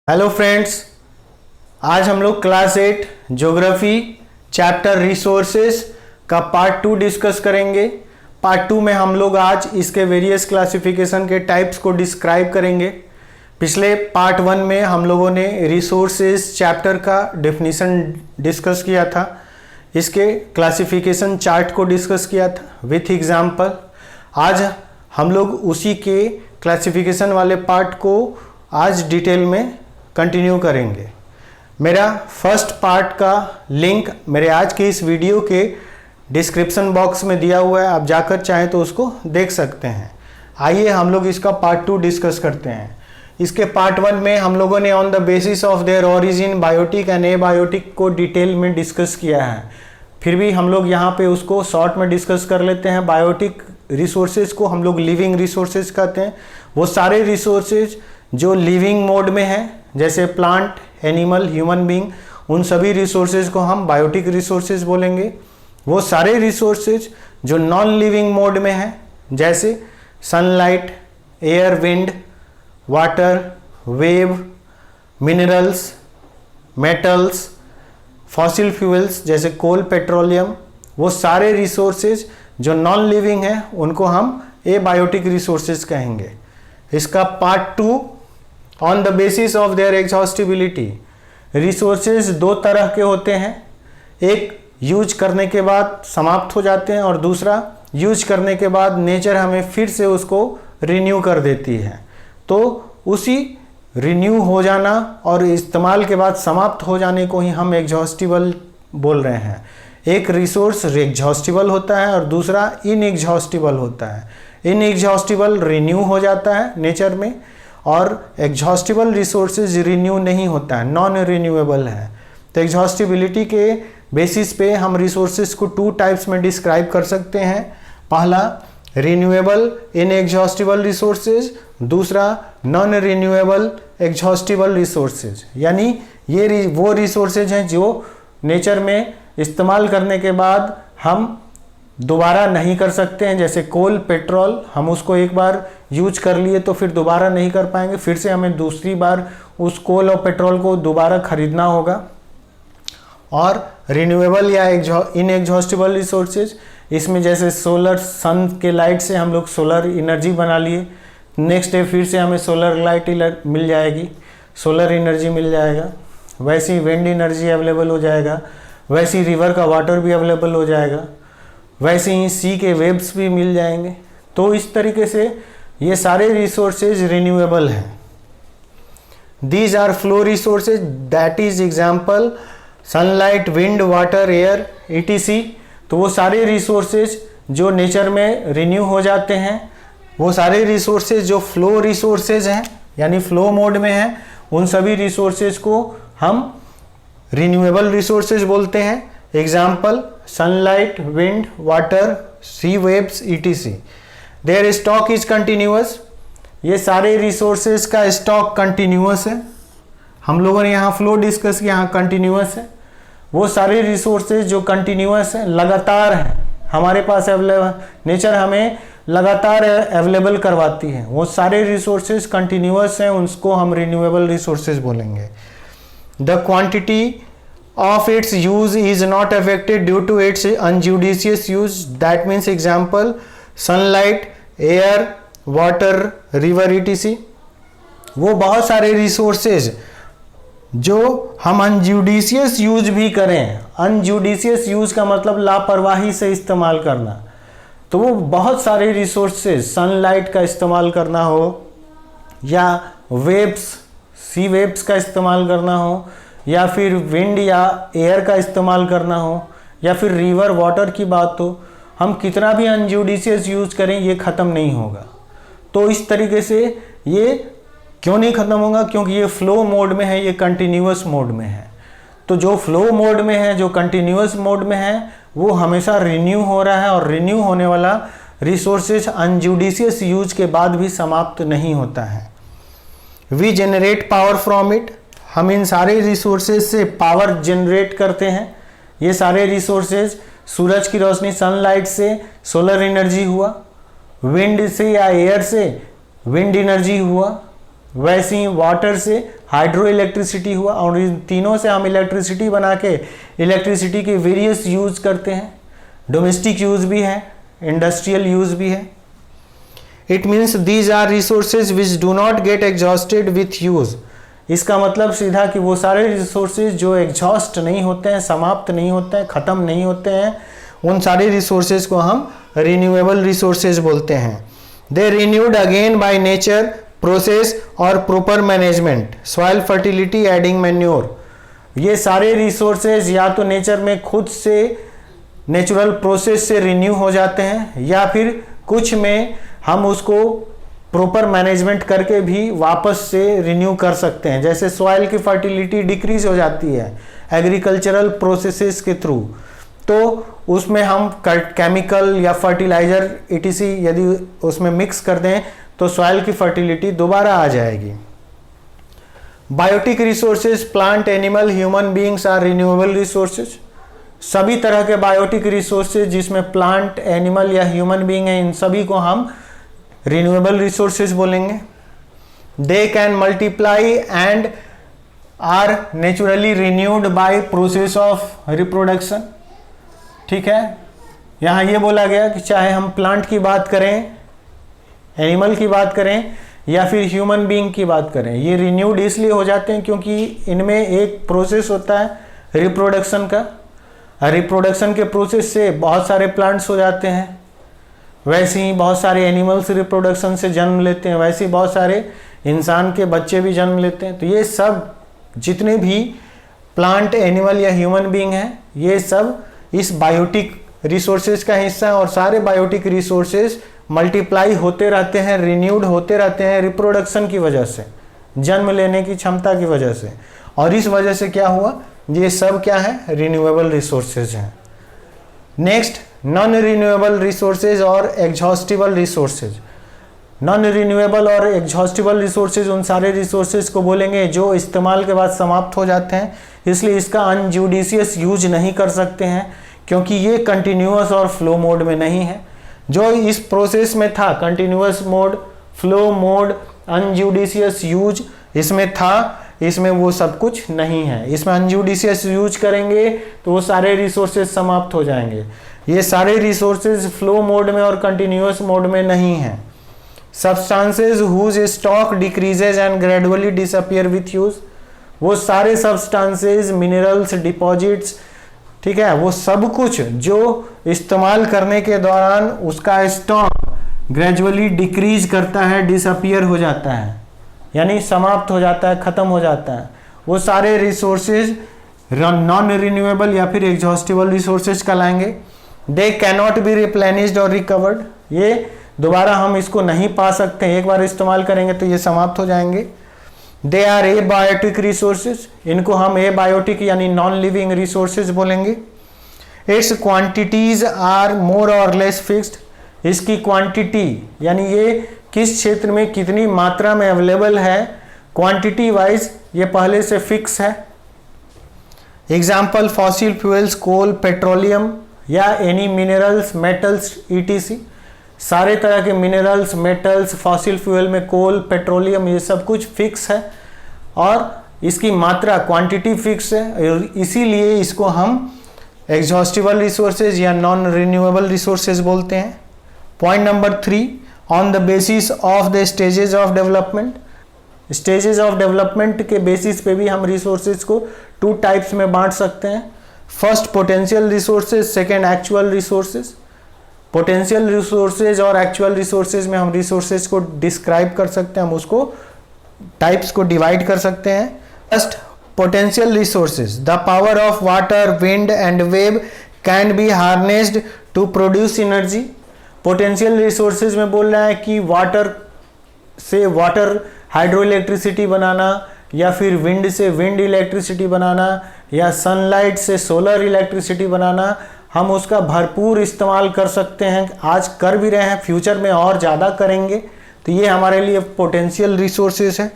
Hello friends, आज हम लोग क्लास 8 ज्योग्राफी चैप्टर रिसोर्सेज का पार्ट 2 डिस्कस करेंगे। पार्ट 2 में हम लोग आज इसके वेरियस क्लासिफिकेशन के टाइप्स को डिस्क्राइब करेंगे। पिछले पार्ट 1 में हम लोगों ने रिसोर्सेज चैप्टर का डेफिनेशन डिस्कस किया था, इसके क्लासिफिकेशन चार्ट को डिस्कस किया था विथ एग्जाम्पल। आज हम लोग उसी के क्लासिफिकेशन वाले पार्ट को आज डिटेल में कंटिन्यू करेंगे। मेरा फर्स्ट पार्ट का लिंक मेरे आज के इस वीडियो के डिस्क्रिप्शन बॉक्स में दिया हुआ है, आप जाकर चाहें तो उसको देख सकते हैं। आइए हम लोग इसका पार्ट 2 डिस्कस करते हैं। इसके पार्ट 1 में हम लोगों ने on the basis of their origin biotic and abiotic को डिटेल में डिस्कस किया है, फिर भी हम लोग यहाँ पे उसको शॉर्ट में डिस्कस कर लेते हैं। बायोटिक रिसोर्सेज को हम लोग लिविंग रिसोर्सेज कहते हैं। वो सारे रिसोर्सेज जो लिविंग मोड में हैं, जैसे प्लांट, एनिमल, ह्यूमन बीइंग, उन सभी रिसोर्सेज को हम बायोटिक रिसोर्सेज बोलेंगे। वो सारे रिसोर्सेज जो नॉन लिविंग मोड में हैं, जैसे sunlight, air, wind, water, wave, minerals, metals, fossil fuels जैसे कोल, पेट्रोलियम, वो सारे रिसोर्सेज जो नॉन लिविंग हैं उनको हम एबायोटिक रिसोर्सेज कहेंगे। इसका part 2 on the basis of there exhaustibility. Resources दो तरह के होते हैं, एक यूज करने के बाद समाप्त हो जाते हैं और दूसरा यूज करने के बाद नेचर हमें फिर से उसको रिन्यू कर देती है। तो उसी रिन्यू हो जाना और इस्तेमाल के बाद समाप्त हो जाने को ही हम एग्जॉस्टिबल बोल रहे हैं। एक रिसोर्स एग्जॉस्टिबल होता है और दूसरा इनएग्जॉस्टिबल होता है। इनएग्जॉस्टिबल रिन्यू हो जाता है नेचर में और एग्जॉस्टिबल रिसोर्सेज रिन्यू नहीं होता है, नॉन रिन्यूएबल है। तो एग्जॉस्टिबिलिटी के बेसिस पे हम रिसोर्सेज को 2 टाइप्स में डिस्क्राइब कर सकते हैं। पहला रिन्यूएबल इनएग्जॉस्टिबल रिसोर्सेज, दूसरा नॉन रिन्यूएबल एग्जॉस्टिबल रिसोर्सेज। यानी ये वो रिसोर्सेज हैं जो नेचर में इस्तेमाल करने के बाद हम दोबारा नहीं कर सकते हैं। जैसे कोल, पेट्रोल, हम उसको एक बार यूज कर लिए तो फिर दोबारा नहीं कर पाएंगे, फिर से हमें दूसरी बार उस कोल और पेट्रोल को दोबारा खरीदना होगा। और रिन्यूएबल या इनएग्जॉस्टिबल रिसोर्सेज, इसमें जैसे सोलर, सन के लाइट से हम लोग सोलर एनर्जी बना लिए, नेक्स्ट डे फिर से हमें सोलर लाइट मिल जाएगी, सोलर एनर्जी मिल जाएगा। वैसी विंड एनर्जी अवेलेबल हो जाएगा, वैसी रिवर का वाटर भी अवेलेबल हो जाएगा, वैसे ही सी के वेव्स भी मिल जाएंगे। तो इस तरीके से ये सारे रिसोर्सेज रिन्यूएबल हैं। These are flow resources, that is example sunlight, wind, water, air, etc। तो वो सारे रिसोर्सेज जो नेचर में रिन्यू हो जाते हैं, वो सारे रिसोर्सेज जो फ्लो रिसोर्सेज हैं यानी फ्लो मोड में हैं, उन सभी रिसोर्सेज को हम रिन्यूएबल रिसोर्सेज बोलते हैं। Example sunlight, wind, water, sea waves, etc। Their stock is continuous. ये सारे रिसोर्सेज का स्टॉक कंटिन्यूअस है। हम लोगों ने यहाँ फ्लो डिस्कस किया, यहाँ कंटिन्यूअस है। वो सारे रिसोर्सेज जो कंटिन्यूअस है, लगातार है, हमारे पास अवेलेबल, नेचर हमें लगातार अवेलेबल करवाती है, वो सारे रिसोर्सेज कंटिन्यूअस हैं, उसको हम रिन्यूएबल रिसोर्सेज बोलेंगे। The quantity of its use is not affected due to its unjudicious use. That means example sunlight, air, water, river, etc। वो बहुत सारे रिसोर्सेज जो हम अनजुडिशियस यूज भी करें, अनजुडिशियस यूज का मतलब लापरवाही से इस्तेमाल करना, तो वो बहुत सारे रिसोर्सेज, सनलाइट का इस्तेमाल करना हो या वेव्स, सी वेव्स का इस्तेमाल करना हो या फिर विंड या एयर का इस्तेमाल करना हो या फिर रिवर, वाटर की बात हो, हम कितना भी अनजुडिशियस यूज करें ये ख़त्म नहीं होगा। तो इस तरीके से ये क्यों नहीं ख़त्म होगा? क्योंकि ये फ्लो मोड में है, ये कंटिन्यूअस मोड में है। तो जो फ्लो मोड में है, जो कंटिन्यूअस मोड में है, वो हमेशा रिन्यू हो रहा है और रिन्यू होने वाला रिसोर्सेज अनजुडिशियस यूज के बाद भी समाप्त नहीं होता है। We generate power from it. हम इन सारे रिसोर्सेज से पावर जनरेट करते हैं। ये सारे रिसोर्सेज सूरज की रोशनी, सनलाइट से सोलर एनर्जी हुआ, विंड से या एयर से विंड एनर्जी हुआ, वैसे ही वाटर से हाइड्रो इलेक्ट्रिसिटी हुआ, और इन तीनों से हम इलेक्ट्रिसिटी बना के इलेक्ट्रिसिटी के वेरियस यूज करते हैं। डोमेस्टिक यूज भी है, इंडस्ट्रियल यूज भी है। It means these are resources which do not get exhausted with use. इसका मतलब सीधा कि वो सारे रिसोर्सेज जो एग्जॉस्ट नहीं होते हैं, समाप्त नहीं होते हैं, ख़त्म नहीं होते हैं, उन सारे रिसोर्सेज को हम रिन्यूएबल रिसोर्सेज बोलते हैं। They renewed again by nature process और proper management, soil fertility, adding manure. ये सारे रिसोर्सेज या तो नेचर में खुद से नेचुरल प्रोसेस से रिन्यू हो जाते हैं, या फिर कुछ में हम उसको प्रॉपर मैनेजमेंट करके भी वापस से रिन्यू कर सकते हैं। जैसे सॉइल की फर्टिलिटी डिक्रीज हो जाती है एग्रीकल्चरल प्रोसेसेस के थ्रू, तो उसमें हम केमिकल या फर्टिलाइजर etc यदि उसमें मिक्स कर दें तो सॉइल की फर्टिलिटी दोबारा आ जाएगी। Biotic resources, plant, animal, human beings are renewable resources. सभी तरह के बायोटिक रिसोर्सेज जिसमें प्लांट, एनिमल या ह्यूमन बीइंग है, इन सभी को हम रिन्यूएबल रिसोर्सेज बोलेंगे। They can multiply and are naturally renewed by process of reproduction. ठीक है, यहाँ ये बोला गया कि चाहे हम प्लांट की बात करें, एनिमल की बात करें या फिर ह्यूमन बीइंग की बात करें, ये रिन्यूड इसलिए हो जाते हैं क्योंकि इनमें एक प्रोसेस होता है रिप्रोडक्शन का। रिप्रोडक्शन के प्रोसेस से बहुत सारे प्लांट्स हो जाते हैं, वैसे ही बहुत सारे एनिमल्स रिप्रोडक्शन से जन्म लेते हैं, वैसे ही बहुत सारे इंसान के बच्चे भी जन्म लेते हैं। तो ये सब जितने भी प्लांट, एनिमल या ह्यूमन बीइंग हैं, ये सब इस बायोटिक रिसोर्सेज का हिस्सा है, और सारे बायोटिक रिसोर्सेज मल्टीप्लाई होते रहते हैं, रिन्यूड होते रहते हैं रिप्रोडक्शन की वजह से, जन्म लेने की क्षमता की वजह से। और इस वजह से क्या हुआ, ये सब क्या है, रिन्यूएबल रिसोर्सेज हैं। नेक्स्ट, नॉन रिन्यूएबल रिसोर्सेज और एग्जॉस्टिबल रिसोर्सेज। नॉन रिन्यूएबल और एग्जॉस्टिबल रिसोर्सेज उन सारे रिसोर्सेज को बोलेंगे जो इस्तेमाल के बाद समाप्त हो जाते हैं, इसलिए इसका अनजुडिशियस यूज नहीं कर सकते हैं क्योंकि ये कंटिन्यूअस और फ्लो मोड में नहीं है। जो इस प्रोसेस में था, continuous mode, flow mode, unjudicious use इसमें था, इसमें वो सब कुछ नहीं है। इसमें अनजुडिशियस यूज करेंगे तो वो सारे रिसोर्सेज समाप्त हो जाएंगे। ये सारे रिसोर्सेज फ्लो मोड में और कंटिन्यूअस मोड में नहीं है। Substances whose stock decreases and gradually disappear with use, वो सारे सब्सटेंसेज, मिनरल्स, डिपॉजिट्स, ठीक है, वो सब कुछ जो इस्तेमाल करने के दौरान उसका स्टॉक ग्रेजुअली डिक्रीज करता है, डिसअपियर हो जाता है, यानी समाप्त हो जाता है, खत्म हो जाता है, वो सारे रिसोर्सेज नॉन रिन्यूएबल या फिर एग्जॉस्टिबल रिसोर्सेज कहलाएंगे। दे कैनॉट बी रिप्लेनिश्ड और रिकवर्ड, ये दोबारा हम इसको नहीं पा सकते, एक बार इस्तेमाल करेंगे तो ये समाप्त हो जाएंगे। They are abiotic resources, इनको हम ए बायोटिक यानी नॉन लिविंग रिसोर्सेज बोलेंगे। इट्स क्वांटिटीज आर मोर और लेस फिक्स्ड, इसकी क्वांटिटी यानी ये किस क्षेत्र में कितनी मात्रा में अवेलेबल है, क्वांटिटी वाइज ये पहले से फिक्स है। एग्जाम्पल फॉसिल फ्यूल्स, कोल, पेट्रोलियम या एनी मिनरल्स, मेटल्स etc। सारे तरह के मिनरल्स, मेटल्स, फॉसिल फ्यूल में कोल, पेट्रोलियम, ये सब कुछ फिक्स है और इसकी मात्रा, क्वांटिटी फिक्स है, और इसीलिए इसको हम एग्जॉस्टिबल रिसोर्सेज या नॉन रिन्यूएबल रिसोर्सेज बोलते हैं। Point number 3, on the basis of the stages of development. Stages of development के बेसिस पे भी हम रिसोर्सेज को 2 टाइप्स में बांट सकते हैं। First potential resources, second actual resources. Potential resources और एक्चुअल रिसोर्सेज में हम रिसोर्सेज को डिस्क्राइब कर सकते हैं, हम उसको टाइप्स को डिवाइड कर सकते हैं। First, potential resources, the power of water, wind and wave can be harnessed to produce energy. Potential resources में बोल रहा है कि वाटर से वाटर हाइड्रो इलेक्ट्रिसिटी बनाना, या फिर विंड से विंड इलेक्ट्रिसिटी बनाना, या सनलाइट से सोलर इलेक्ट्रिसिटी बनाना, हम उसका भरपूर इस्तेमाल कर सकते हैं। आज कर भी रहे हैं, फ्यूचर में और ज़्यादा करेंगे। तो ये हमारे लिए पोटेंशियल रिसोर्सेज है।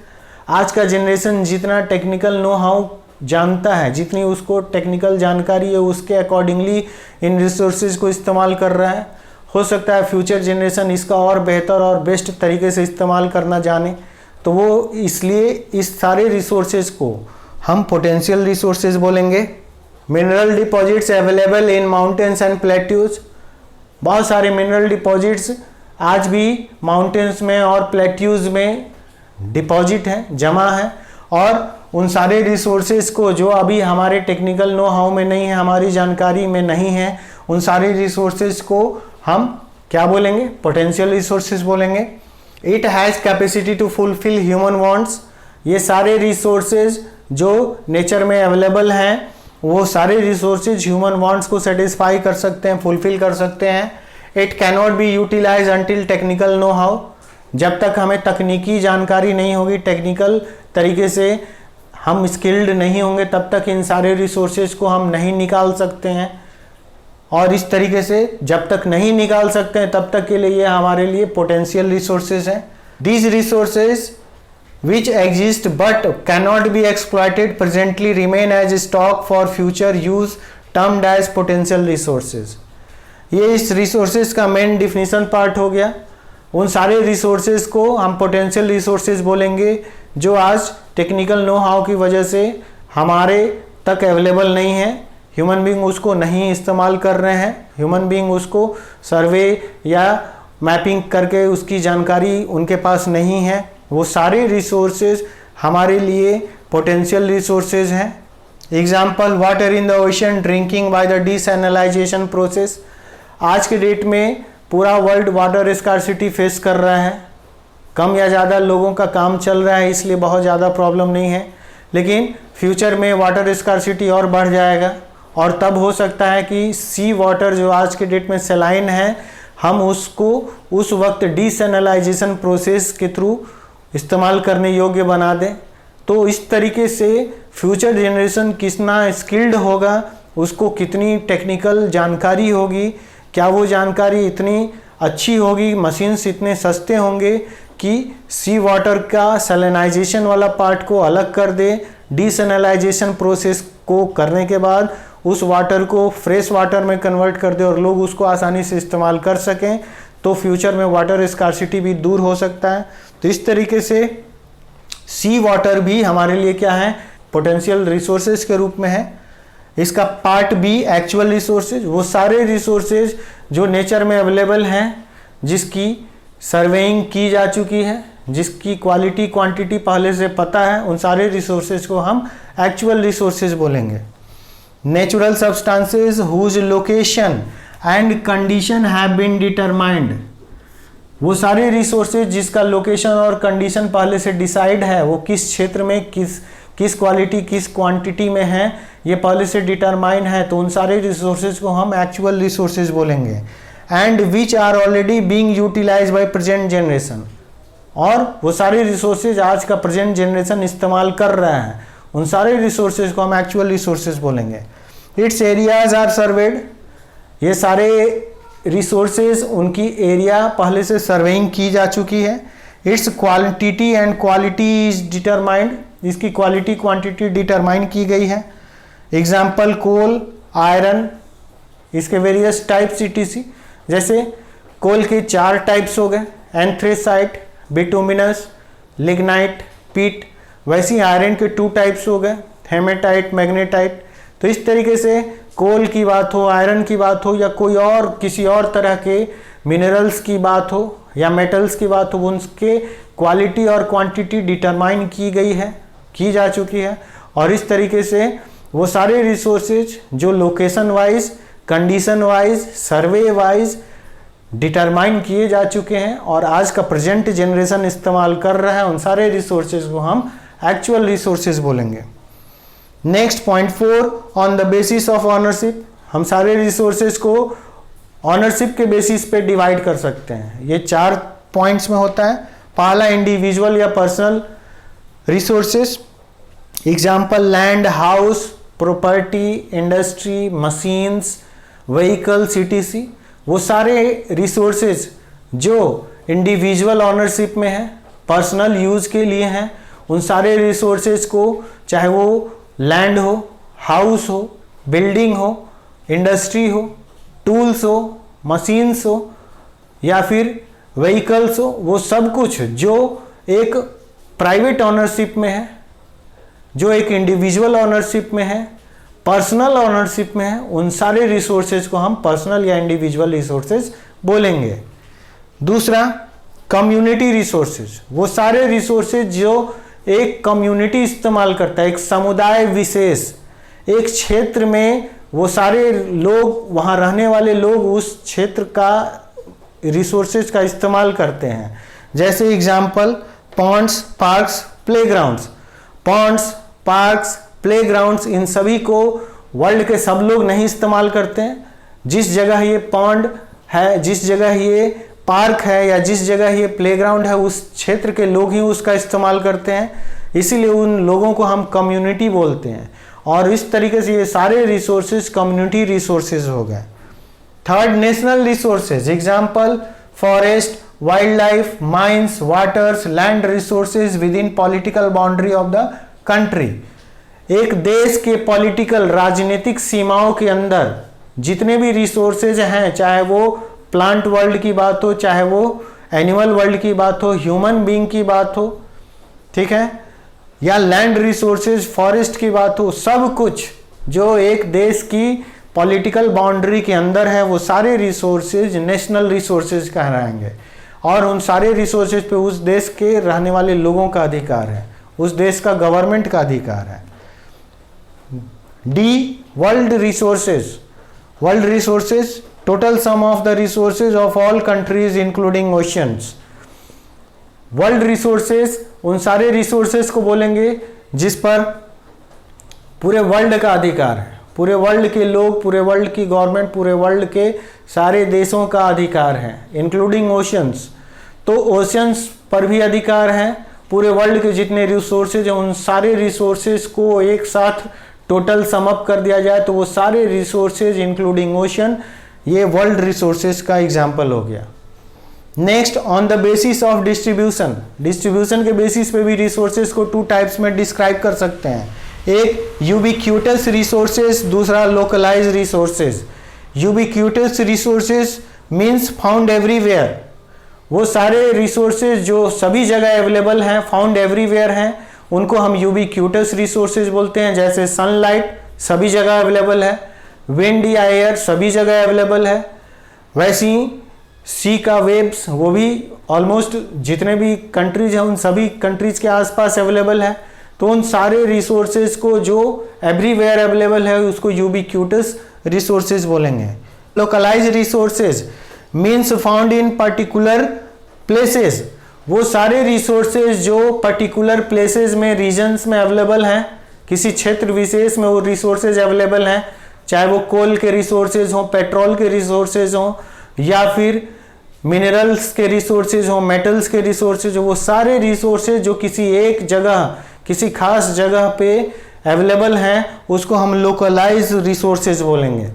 आज का जनरेशन जितना टेक्निकल नो हाउ जानता है, जितनी उसको टेक्निकल जानकारी है, उसके अकॉर्डिंगली इन रिसोर्सेज को इस्तेमाल कर रहा है। हो सकता है फ्यूचर जनरेशन इसका और बेहतर और बेस्ट तरीके से इस्तेमाल करना जाने, तो वो इसलिए इस सारे रिसोर्सेज को हम पोटेंशियल रिसोर्सेज बोलेंगे। Mineral deposits available in mountains and plateaus, बहुत सारे मिनरल डिपॉजिट्स आज भी माउंटेन्स में और प्लेट्यूज में डिपॉजिट हैं, जमा है, और उन सारे रिसोर्सेज को जो अभी हमारे टेक्निकल नो हाउ में नहीं है, हमारी जानकारी में नहीं है, उन सारे रिसोर्सेज को हम क्या बोलेंगे? पोटेंशियल रिसोर्सेज बोलेंगे। It has capacity to fulfil human wants, ये सारे रिसोर्सेज जो नेचर में अवेलेबल हैं वो सारे रिसोर्सेज ह्यूमन वांट्स को सेटिस्फाई कर सकते हैं, फुलफिल कर सकते हैं। It cannot be utilise until technical know how, जब तक हमें तकनीकी जानकारी नहीं होगी, टेक्निकल तरीके से हम स्किल्ड नहीं होंगे, तब तक इन सारे रिसोर्सेज को हम नहीं निकाल सकते हैं। और इस तरीके से जब तक नहीं निकाल सकते हैं तब तक के लिए ये हमारे लिए पोटेंशियल रिसोर्सेज हैं। These resources which exist but cannot be exploited presently remain as stock for future use termed as potential resources। ये इस resources का मेन डिफिनीशन पार्ट हो गया। उन सारे resources को हम potential resources बोलेंगे जो आज टेक्निकल नो हाउ की वजह से हमारे तक अवेलेबल नहीं है, ह्यूमन बीइंग उसको नहीं इस्तेमाल कर रहे हैं, ह्यूमन बीइंग उसको सर्वे या मैपिंग करके उसकी जानकारी उनके पास नहीं है। वो सारे रिसोर्सेज हमारे लिए पोटेंशियल रिसोर्सेज हैं। Example, water in the ocean drinking by the desalinisation process. आज के डेट में पूरा वर्ल्ड वाटर स्कार्सिटी फेस कर रहा है, कम या ज़्यादा लोगों का काम चल रहा है, इसलिए बहुत ज़्यादा प्रॉब्लम नहीं है, लेकिन फ्यूचर में वाटर स्कार्सिटी और बढ़ जाएगा और तब हो सकता है कि सी वाटर जो आज के डेट में सलाइन है, हम उसको उस वक्त डिसैलिनाइजेशन प्रोसेस के थ्रू इस्तेमाल करने योग्य बना दें। तो इस तरीके से फ्यूचर जनरेशन कितना स्किल्ड होगा, उसको कितनी टेक्निकल जानकारी होगी, क्या वो जानकारी इतनी अच्छी होगी, मशीन्स इतने सस्ते होंगे कि सी वाटर का सैलिनाइजेशन वाला पार्ट को अलग कर दे, डिसैलिनाइजेशन प्रोसेस को करने के बाद उस वाटर को फ्रेश वाटर में कन्वर्ट कर दे और लोग उसको आसानी से इस्तेमाल कर सकें, तो फ्यूचर में वाटर स्कार्सिटी भी दूर हो सकता है। तो इस तरीके से सी वाटर भी हमारे लिए क्या है? पोटेंशियल रिसोर्सेज के रूप में है। इसका पार्ट बी एक्चुअल रिसोर्सेज, वो सारे रिसोर्सेज जो नेचर में अवेलेबल हैं, जिसकी सर्वेइंग की जा चुकी है, जिसकी क्वालिटी क्वांटिटी पहले से पता है, उन सारे रिसोर्सेज को हम एक्चुअल रिसोर्सेज बोलेंगे। Natural substances whose location and condition have been determined, वो सारे रिसोर्सेज जिसका लोकेशन और कंडीशन पहले से डिसाइड है, वो किस क्षेत्र में किस क्वालिटी किस क्वांटिटी में है, ये पहले से डिटरमाइन है, तो उन सारे रिसोर्सेज को हम एक्चुअल रिसोर्सेज बोलेंगे। And which are already being utilised by present generation, और वो सारे रिसोर्सेज आज का प्रेजेंट जनरेशन इस्तेमाल कर रहा है, उन सारे रिसोर्सेज को हम एक्चुअल रिसोर्सेज बोलेंगे। इट्स एरियाज आर सर्वेड, ये सारे रिसोर्सेज उनकी एरिया पहले से सर्वेइंग की जा चुकी है। It's quantity and quality is determined, इसकी क्वालिटी क्वांटिटी डिटरमाइन की गई है। एग्जाम्पल, कोल, आयरन, इसके वेरियस टाइप्स etc। जैसे कोल के 4 टाइप्स हो गए, एंथ्रेसाइट, बिटुमिनस, लिग्नाइट, पीट। वैसे आयरन के 2 टाइप्स हो गए, हेमेटाइट, मैग्नेटाइट। तो इस तरीके से कोल की बात हो, आयरन की बात हो, या कोई और किसी और तरह के मिनरल्स की बात हो या मेटल्स की बात हो, उनके क्वालिटी और क्वांटिटी डिटरमाइन की गई है, की जा चुकी है। और इस तरीके से वो सारे रिसोर्सेज जो लोकेशन वाइज, कंडीशन वाइज, सर्वे वाइज डिटरमाइन किए जा चुके हैं और आज का प्रेजेंट जनरेशन इस्तेमाल कर रहा है, उन सारे रिसोर्सेज को हम एक्चुअल रिसोर्सेज बोलेंगे। Next point 4, on the basis of ownership. हम सारे रिसोर्सेज को ऑनरशिप के बेसिस पे डिवाइड कर सकते हैं। ये 4 पॉइंट्स में होता है। पहला, इंडिविजुअल या personal resources. Example, land, house, property, industry, machines, vehicles etc। वो सारे रिसोर्सेज जो इंडिविजुअल ऑनरशिप में है, पर्सनल यूज के लिए हैं, उन सारे रिसोर्सेज को, चाहे वो लैंड हो, हाउस हो, बिल्डिंग हो, इंडस्ट्री हो, टूल्स हो, मशीन्स हो या फिर व्हीकल्स हो, वो सब कुछ जो एक प्राइवेट ऑनरशिप में है, जो एक इंडिविजुअल ऑनरशिप में है, पर्सनल ऑनरशिप में है, उन सारे रिसोर्सेज को हम पर्सनल या इंडिविजुअल रिसोर्सेज बोलेंगे। दूसरा कम्युनिटी रिसोर्सेज, वो सारे रिसोर्सेज जो एक कम्युनिटी इस्तेमाल करता है, एक समुदाय विशेष, एक क्षेत्र में वो सारे लोग, वहाँ रहने वाले लोग उस क्षेत्र का रिसोर्सेज का इस्तेमाल करते हैं। जैसे example ponds, parks, playgrounds. Ponds, parks, playgrounds, इन सभी को वर्ल्ड के सब लोग नहीं इस्तेमाल करते हैं। जिस जगह ये पॉन्ड है, जिस जगह ये पार्क है या जिस जगह ये प्लेग्राउंड है, उस क्षेत्र के लोग ही उसका इस्तेमाल करते हैं, इसीलिए उन लोगों को हम कम्युनिटी बोलते हैं। और इस तरीके से ये सारे रिसोर्सेज कम्युनिटी रिसोर्सेज हो गए। Third national resources, example forest, wild life, mines, waters, land resources with in political boundary of the country. एक देश के पॉलिटिकल, राजनीतिक सीमाओं के अंदर जितने भी रिसोर्सेज हैं, चाहे वो प्लांट वर्ल्ड की बात हो, चाहे वो एनिमल वर्ल्ड की बात हो, ह्यूमन बीइंग की बात हो, ठीक है, या लैंड रिसोर्सेज, फॉरेस्ट की बात हो, सब कुछ जो एक देश की पॉलिटिकल बाउंड्री के अंदर है, वो सारे रिसोर्सेज नेशनल रिसोर्सेज कहलाएंगे। और उन सारे रिसोर्सेज पे उस देश के रहने वाले लोगों का अधिकार है, उस देश का गवर्नमेंट का अधिकार है। D, world resources. World resources, total sum of the resources of all countries including oceans. World resources उन सारे रिसोर्सेज को बोलेंगे जिस पर पूरे वर्ल्ड का अधिकार है, पूरे वर्ल्ड के लोग, पूरे वर्ल्ड की गवर्नमेंट, पूरे वर्ल्ड के सारे देशों का अधिकार है, इंक्लूडिंग ओशियंस। तो ओशियंस पर भी अधिकार है। पूरे वर्ल्ड के जितने रिसोर्सेज हैं, उन सारे रिसोर्सेज को एक साथ टोटल समअप कर दिया जाए तो वो सारे रिसोर्सेज इंक्लूडिंग ओशन, ये वर्ल्ड रिसोर्सेज का एग्जाम्पल हो गया। Next, on the basis of distribution. Distribution के बेसिस पे भी रिसोर्सेज को टू टाइप्स में डिस्क्राइब कर सकते हैं, एक यूबिक्यूटस रिसोर्सेज, दूसरा localise resources. Ubiquitous resources means found everywhere, वो सारे रिसोर्सेज जो सभी जगह अवेलेबल हैं, फाउंड एवरीवेयर हैं, उनको हम यूबिक्यूटस रिसोर्सेज बोलते हैं। जैसे सनलाइट सभी जगह अवेलेबल है, विंड या एयर सभी जगह अवेलेबल है, वैसे ही सी का वेव्स वो भी ऑलमोस्ट जितने भी कंट्रीज हैं उन सभी कंट्रीज के आसपास अवेलेबल है। तो उन सारे रिसोर्सेज को जो एवरीवेयर अवेलेबल है उसको यूबिक्यूटस रिसोर्सेज बोलेंगे। Localise resources means found in particular places, वो सारे रिसोर्सेज जो पर्टिकुलर प्लेसेस में, रीजन्स में अवेलेबल हैं, किसी क्षेत्र विशेष में वो रिसोर्सेज अवेलेबल हैं, चाहे वो कोल के रिसोर्सेज हों, पेट्रोल के रिसोर्सेज हों, या फिर मिनरल्स के रिसोर्सेज हों, मेटल्स के रिसोर्सेज हों, वो सारे रिसोर्सेज जो किसी एक जगह, किसी खास जगह पे अवेलेबल हैं, उसको हम लोकलाइज रिसोर्सेज बोलेंगे।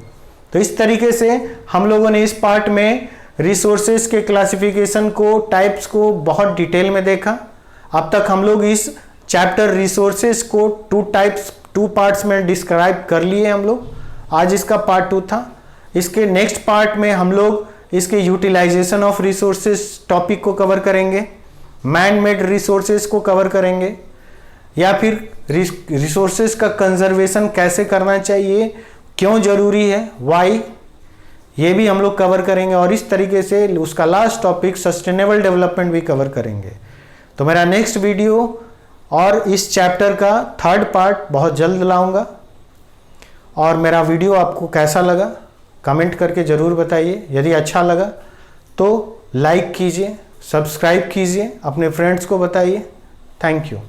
तो इस तरीके से हम लोगों ने इस पार्ट में रिसोर्सेज के क्लासिफिकेशन को, टाइप्स को बहुत डिटेल में देखा। अब तक हम लोग इस चैप्टर रिसोर्सेज को टू पार्ट्स में डिस्क्राइब कर लिए हम लोग। आज इसका पार्ट 2 था। इसके नेक्स्ट पार्ट में हम लोग इसके यूटिलाइजेशन ऑफ रिसोर्सेज टॉपिक को कवर करेंगे, मैन मेड रिसोर्सेज को कवर करेंगे, या फिर रिसोर्सेज का कंजर्वेशन कैसे करना चाहिए, क्यों जरूरी है, वाई, ये भी हम लोग कवर करेंगे। और इस तरीके से उसका लास्ट टॉपिक सस्टेनेबल डेवलपमेंट भी कवर करेंगे। तो मेरा नेक्स्ट वीडियो और इस चैप्टर का 3rd पार्ट बहुत जल्द लाऊंगा। और मेरा वीडियो आपको कैसा लगा कमेंट करके ज़रूर बताइए। यदि अच्छा लगा तो लाइक कीजिए, सब्सक्राइब कीजिए, अपने फ्रेंड्स को बताइए। Thank you.